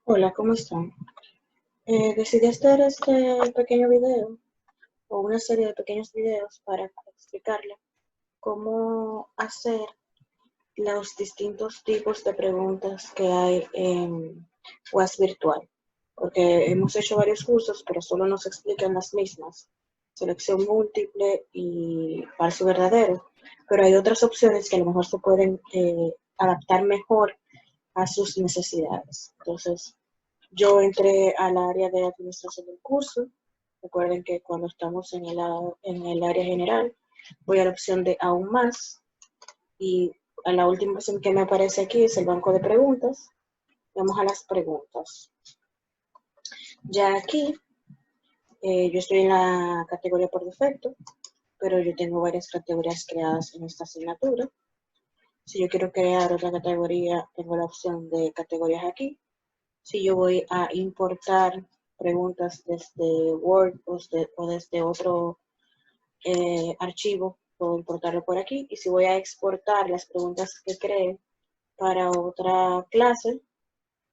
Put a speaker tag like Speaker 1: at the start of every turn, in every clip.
Speaker 1: Hola, ¿cómo están? Decidí hacer este pequeño video o una serie de pequeños videos para explicarle cómo hacer los distintos tipos de preguntas que hay en UAS virtual. Porque hemos hecho varios cursos, pero solo nos explican las mismas. Selección múltiple y falso verdadero. Pero hay otras opciones que a lo mejor se pueden adaptar mejor a sus necesidades. Entonces, yo entré al área de administración del curso. Recuerden que cuando estamos en el área general, voy a la opción de aún más y a la última opción que me aparece aquí es el banco de preguntas. Vamos a las preguntas. Ya aquí, yo estoy en la categoría por defecto, pero yo tengo varias categorías creadas en esta asignatura. Si yo quiero crear otra categoría, tengo la opción de categorías aquí. Si yo voy a importar preguntas desde Word o desde otro archivo, puedo importarlo por aquí. Y si voy a exportar las preguntas que cree para otra clase,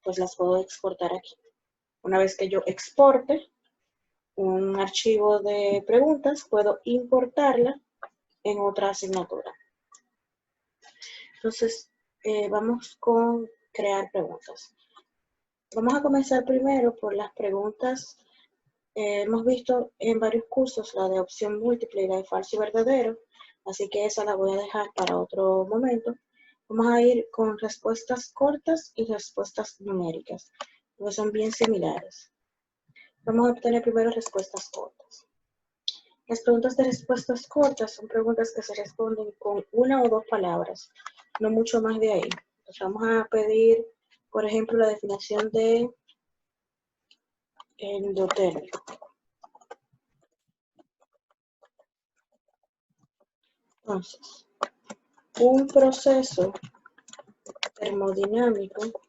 Speaker 1: pues las puedo exportar aquí. Una vez que yo exporte un archivo de preguntas, puedo importarla en otra asignatura. Entonces, vamos con crear preguntas. Vamos a comenzar primero por las preguntas. Hemos visto en varios cursos la de opción múltiple y la de falso y verdadero, así que esa la voy a dejar para otro momento. Vamos a ir con respuestas cortas y respuestas numéricas, porque son bien similares. Vamos a obtener primero respuestas cortas. Las preguntas de respuestas cortas son preguntas que se responden con una o dos palabras, no mucho más de ahí. Entonces vamos a pedir, por ejemplo, la definición de endotérmico. Entonces, un proceso termodinámico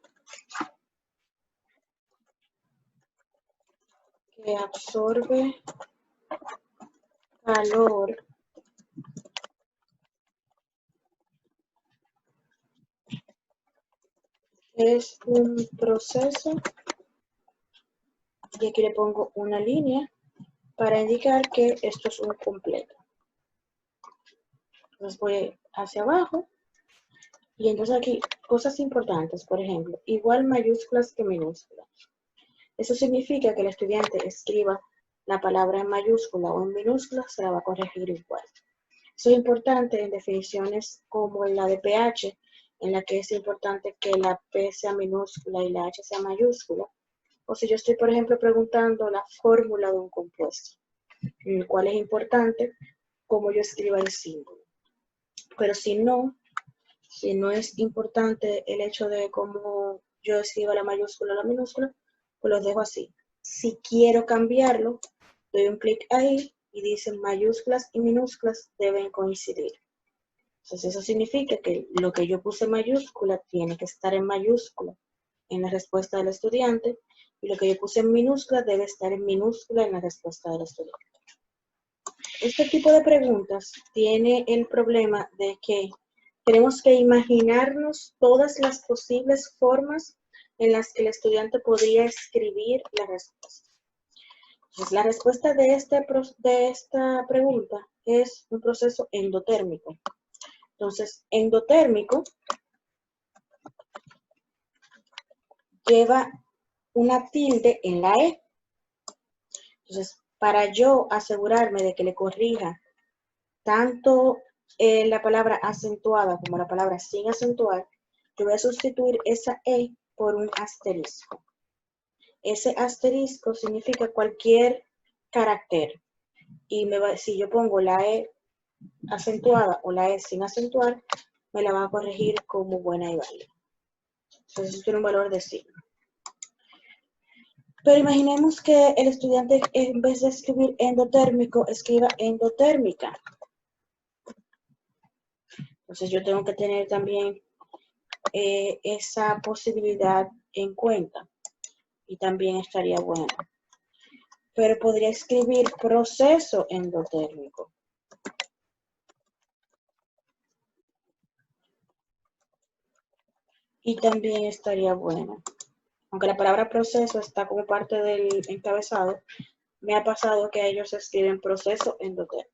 Speaker 1: que absorbe calor es un proceso, y aquí le pongo una línea para indicar que esto es un completo. Entonces voy hacia abajo y entonces aquí cosas importantes, por ejemplo, igual mayúsculas que minúsculas. Eso significa que el estudiante escriba la palabra en mayúscula o en minúscula, se la va a corregir igual. Eso es importante en definiciones como en la de pH, en la que es importante que la P sea minúscula y la H sea mayúscula. O si yo estoy, por ejemplo, preguntando la fórmula de un compuesto, en el cual es importante cómo yo escriba el símbolo. Pero si no es importante el hecho de cómo yo escriba la mayúscula o la minúscula, pues los dejo así. Si quiero cambiarlo, doy un clic ahí y dice mayúsculas y minúsculas deben coincidir. Entonces eso significa que lo que yo puse en mayúscula tiene que estar en mayúscula en la respuesta del estudiante y lo que yo puse en minúscula debe estar en minúscula en la respuesta del estudiante. Este tipo de preguntas tiene el problema de que tenemos que imaginarnos todas las posibles formas en las que el estudiante podría escribir la respuesta. Entonces, la respuesta de esta pregunta es un proceso endotérmico. Entonces, endotérmico lleva una tilde en la E. Entonces, para yo asegurarme de que le corrija tanto la palabra acentuada como la palabra sin acentuar, yo voy a sustituir esa E por un asterisco. Ese asterisco significa cualquier carácter. Y si yo pongo la E acentuada o la E sin acentuar, me la va a corregir como buena y válida. Entonces, eso tiene un valor de signo. Pero imaginemos que el estudiante, en vez de escribir endotérmico, escriba endotérmica. Entonces yo tengo que tener también esa posibilidad en cuenta y también estaría bueno. Pero podría escribir proceso endotérmico. Y también estaría bueno. aunque la palabra proceso está como parte del encabezado, me ha pasado que ellos escriben proceso endotérmico.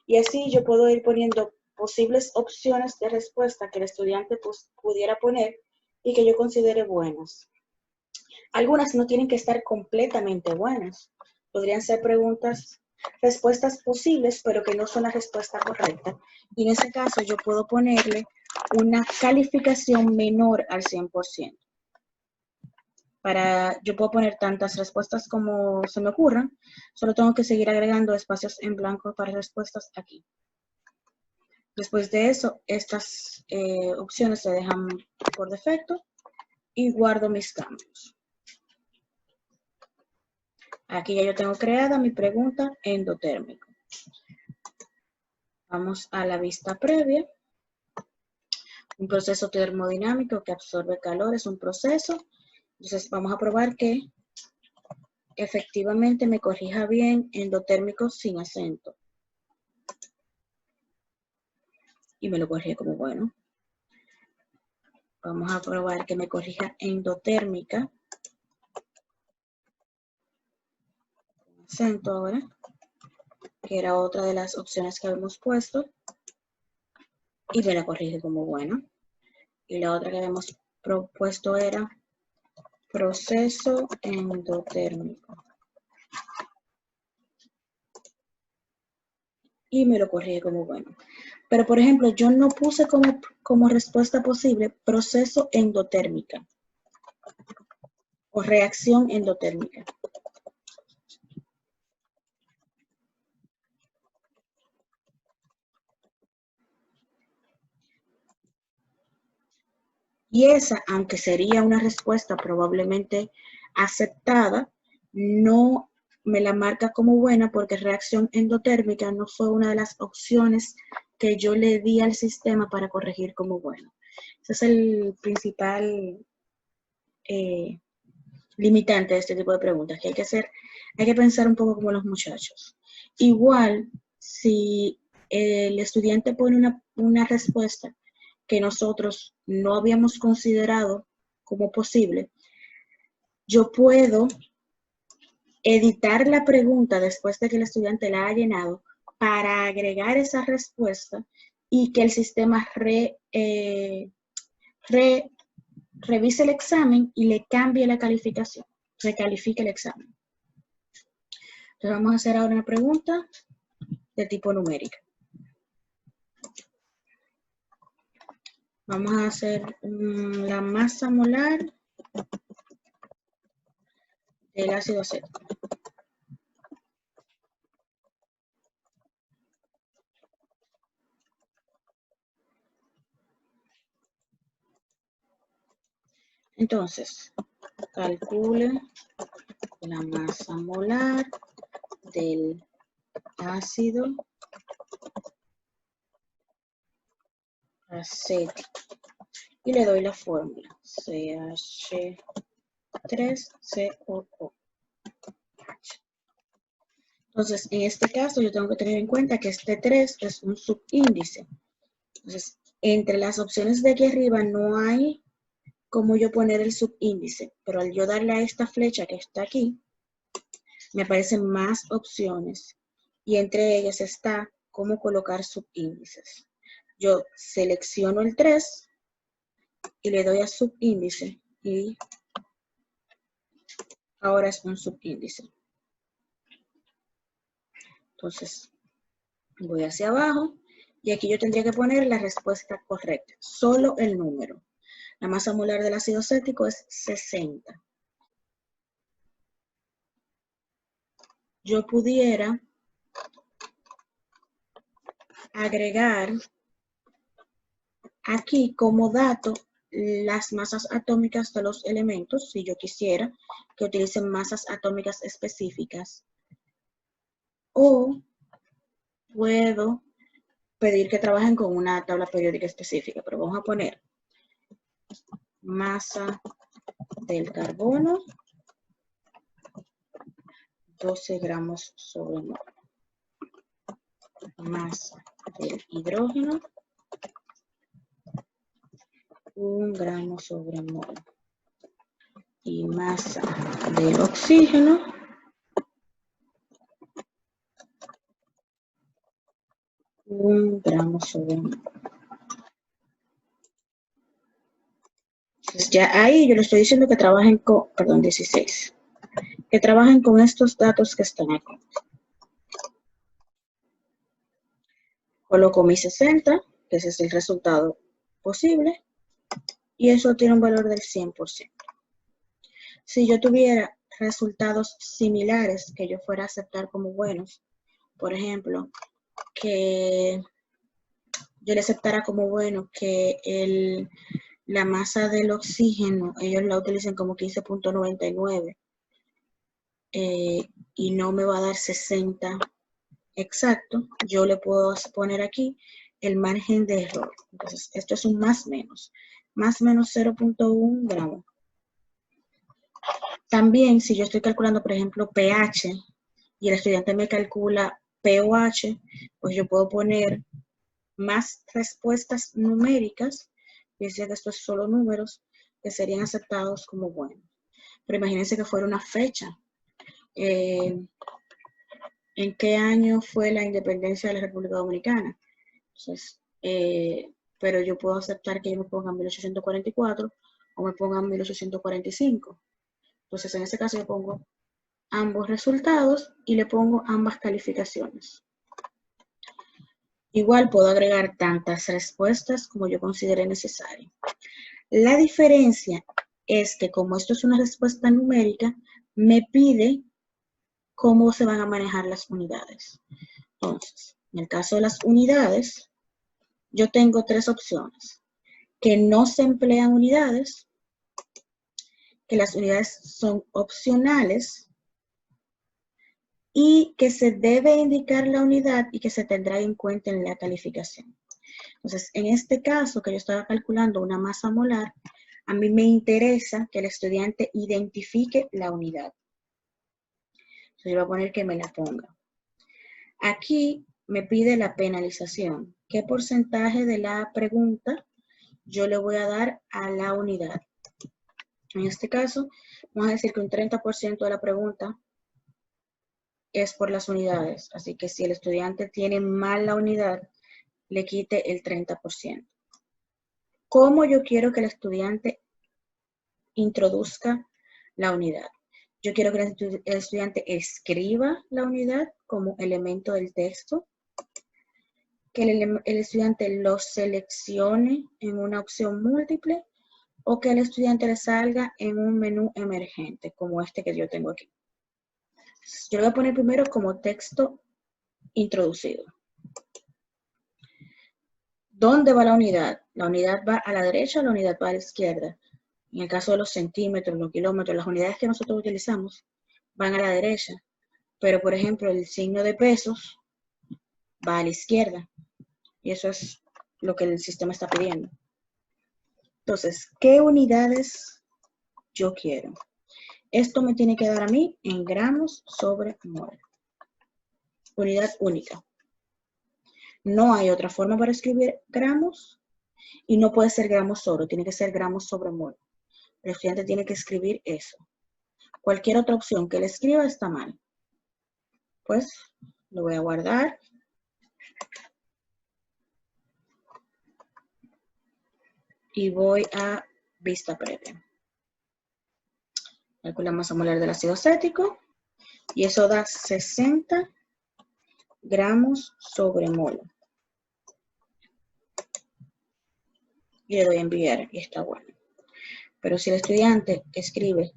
Speaker 1: Y así yo puedo ir poniendo posibles opciones de respuesta que el estudiante pudiera poner y que yo considere buenas. Algunas no tienen que estar completamente buenas. Podrían ser respuestas posibles, pero que no son la respuesta correcta. Y en ese caso yo puedo ponerle una calificación menor al 100%. Yo puedo poner tantas respuestas como se me ocurran, solo tengo que seguir agregando espacios en blanco para respuestas aquí. Después de eso, estas opciones se dejan por defecto y guardo mis cambios. Aquí ya yo tengo creada mi pregunta endotérmico. Vamos a la vista previa. Un proceso termodinámico que absorbe calor es un proceso. Entonces vamos a probar que efectivamente me corrija bien endotérmico sin acento. Y me lo corrige como bueno. Vamos a probar que me corrija endotérmica. Acento ahora, que era otra de las opciones que habíamos puesto. Y me la corrige como bueno. Y la otra que habíamos propuesto era proceso endotérmico. Y me lo corrige como bueno. Pero, por ejemplo, yo no puse como respuesta posible proceso endotérmica o reacción endotérmica. Y esa, aunque sería una respuesta probablemente aceptada, no me la marca como buena porque reacción endotérmica no fue una de las opciones que yo le di al sistema para corregir como bueno. Ese es el principal limitante de este tipo de preguntas, que hay que pensar un poco como los muchachos. Igual, si el estudiante pone una respuesta que nosotros no habíamos considerado como posible, yo puedo editar la pregunta después de que el estudiante la haya llenado para agregar esa respuesta y que el sistema revise el examen y le cambie la calificación, recalifique el examen. Entonces vamos a hacer ahora una pregunta de tipo numérica. Vamos a hacer la masa molar del ácido acético. Entonces, calcule la masa molar del ácido acético y le doy la fórmula CH3COO. Entonces, en este caso yo tengo que tener en cuenta que este 3 es un subíndice. Entonces, entre las opciones de aquí arriba no hay como yo poner el subíndice, pero al yo darle a esta flecha que está aquí, me aparecen más opciones y entre ellas está cómo colocar subíndices. Yo selecciono el 3 y le doy a subíndice y ahora es un subíndice. Entonces, voy hacia abajo y aquí yo tendría que poner la respuesta correcta, solo el número. La masa molar del ácido acético es 60. Yo pudiera agregar aquí como dato las masas atómicas de los elementos, si yo quisiera que utilicen masas atómicas específicas. O puedo pedir que trabajen con una tabla periódica específica, pero vamos a poner masa del carbono, 12 gramos sobre mol. Masa del hidrógeno, 1 gramo sobre mol. y masa del oxígeno un gramo sobre mol. Entonces ya ahí yo le estoy diciendo que trabajen con, perdón, 16, que trabajen con estos datos que están aquí. Coloco mi 60, que ese es el resultado posible, y eso tiene un valor del 100%. Si yo tuviera resultados similares que yo fuera a aceptar como buenos, por ejemplo, que yo le aceptara como bueno que la masa del oxígeno, ellos la utilicen como 15.99 y no me va a dar 60 exacto, yo le puedo poner aquí el margen de error. Entonces, esto es un más menos 0.1 gramo. También, si yo estoy calculando, por ejemplo, pH, y el estudiante me calcula pOH, pues yo puedo poner más respuestas numéricas, fíjense que estos son solo números, que serían aceptados como buenos. Pero imagínense que fuera una fecha. ¿En qué año fue la independencia de la República Dominicana? Entonces, pero yo puedo aceptar que ellos me pongan 1844 o me pongan 1845. Entonces, en ese caso yo pongo ambos resultados y le pongo ambas calificaciones. Igual puedo agregar tantas respuestas como yo considere necesario. La diferencia es que como esto es una respuesta numérica, me pide cómo se van a manejar las unidades. Entonces, en el caso de las unidades, yo tengo tres opciones. Que no se emplean unidades, que las unidades son opcionales y que se debe indicar la unidad y que se tendrá en cuenta en la calificación. Entonces, en este caso que yo estaba calculando una masa molar, a mí me interesa que el estudiante identifique la unidad. Entonces, yo voy a poner que me la ponga. Aquí me pide la penalización. ¿Qué porcentaje de la pregunta yo le voy a dar a la unidad? En este caso, vamos a decir que un 30% de la pregunta es por las unidades. Así que si el estudiante tiene mal la unidad, le quite el 30%. ¿Cómo yo quiero que el estudiante introduzca la unidad? Yo quiero que el estudiante escriba la unidad como elemento del texto, que el estudiante lo seleccione en una opción múltiple o que el estudiante le salga en un menú emergente, como este que yo tengo aquí. Yo lo voy a poner primero como texto introducido. ¿Dónde va la unidad? La unidad va a la derecha, la unidad va a la izquierda. En el caso de los centímetros, los kilómetros, las unidades que nosotros utilizamos van a la derecha. Pero, por ejemplo, el signo de pesos va a la izquierda. Y eso es lo que el sistema está pidiendo. Entonces, ¿qué unidades yo quiero? Esto me tiene que dar a mí en gramos sobre mol. Unidad única. No hay otra forma para escribir gramos y no puede ser gramos solo, tiene que ser gramos sobre mol. El estudiante tiene que escribir eso. Cualquier otra opción que él escriba está mal. Pues lo voy a guardar. Y voy a vista previa. Calcula masa molar del ácido acético. Y eso da 60 gramos sobre mol. Y le doy a enviar y está bueno. Pero si el estudiante escribe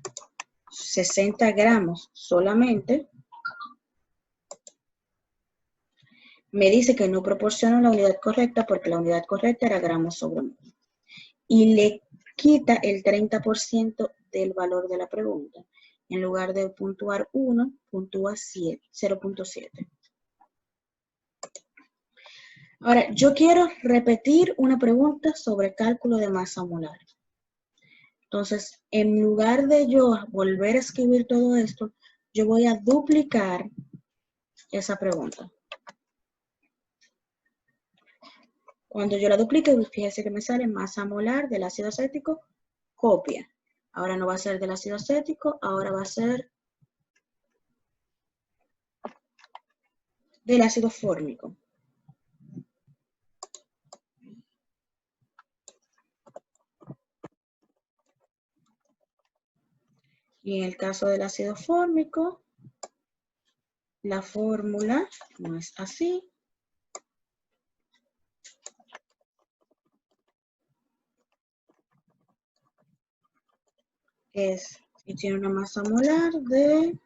Speaker 1: 60 gramos solamente, me dice que no proporciona la unidad correcta porque la unidad correcta era gramos sobre mol. Y le quita el 30% del valor de la pregunta. En lugar de puntuar 1, puntúa 0.7. Ahora, yo quiero repetir una pregunta sobre cálculo de masa molar. Entonces, en lugar de yo volver a escribir todo esto, yo voy a duplicar esa pregunta. Cuando yo la duplique, fíjese que me sale masa molar del ácido acético, copia. Ahora no va a ser del ácido acético, ahora va a ser del ácido fórmico. Y en el caso del ácido fórmico, la fórmula no es así. Y tiene una masa molar de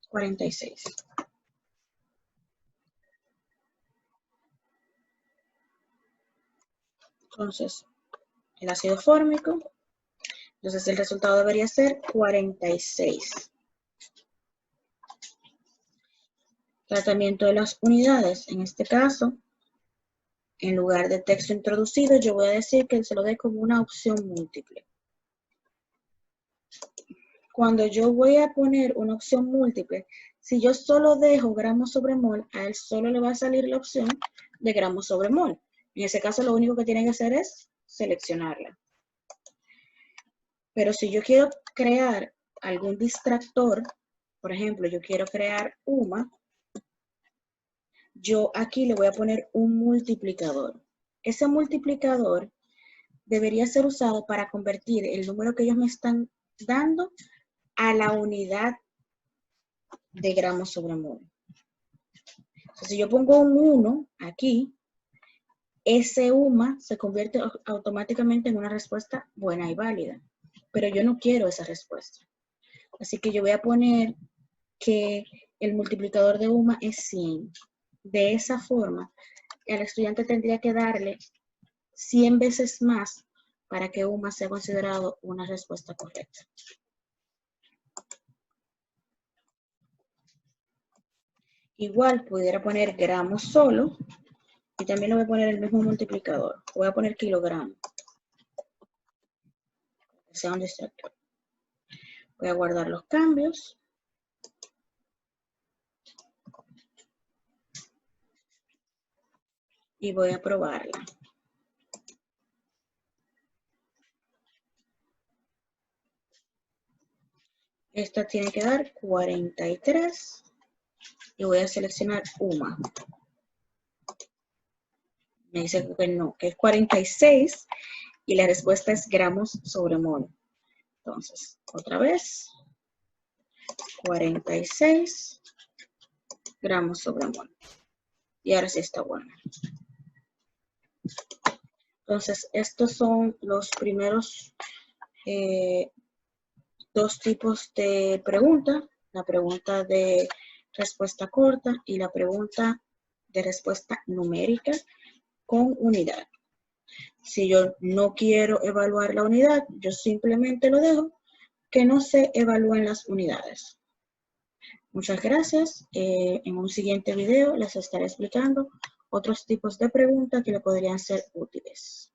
Speaker 1: 46. Entonces, el ácido fórmico, entonces el resultado debería ser 46. Tratamiento de las unidades. En este caso, en lugar de texto introducido, yo voy a decir que se lo dé como una opción múltiple. Cuando yo voy a poner una opción múltiple, si yo solo dejo gramos sobre mol, a él solo le va a salir la opción de gramos sobre mol. En ese caso, lo único que tiene que hacer es seleccionarla. Pero si yo quiero crear algún distractor, por ejemplo, yo quiero crear UMA, yo aquí le voy a poner un multiplicador. Ese multiplicador debería ser usado para convertir el número que ellos me están dando a la unidad de gramos sobre mol. Entonces, si yo pongo un 1 aquí, ese UMA se convierte automáticamente en una respuesta buena y válida. Pero yo no quiero esa respuesta. Así que yo voy a poner que el multiplicador de UMA es 100. De esa forma, el estudiante tendría que darle 100 veces más para que UMA sea considerado una respuesta correcta. Igual pudiera poner gramos solo y también le voy a poner el mismo multiplicador. Voy a poner kilogramos, que sea un distractor. Voy a guardar los cambios. Y voy a probarla. Esta tiene que dar 43 y voy a seleccionar UMA. Me dice que no, que es 46 y la respuesta es gramos sobre mol. Entonces, otra vez, 46 gramos sobre mol. Y ahora sí está bueno. Entonces, estos son los primeros dos tipos de pregunta. La pregunta de respuesta corta y la pregunta de respuesta numérica con unidad. Si yo no quiero evaluar la unidad, yo simplemente lo dejo que no se evalúen las unidades. Muchas gracias. En un siguiente video les estaré explicando otros tipos de preguntas que le podrían ser útiles.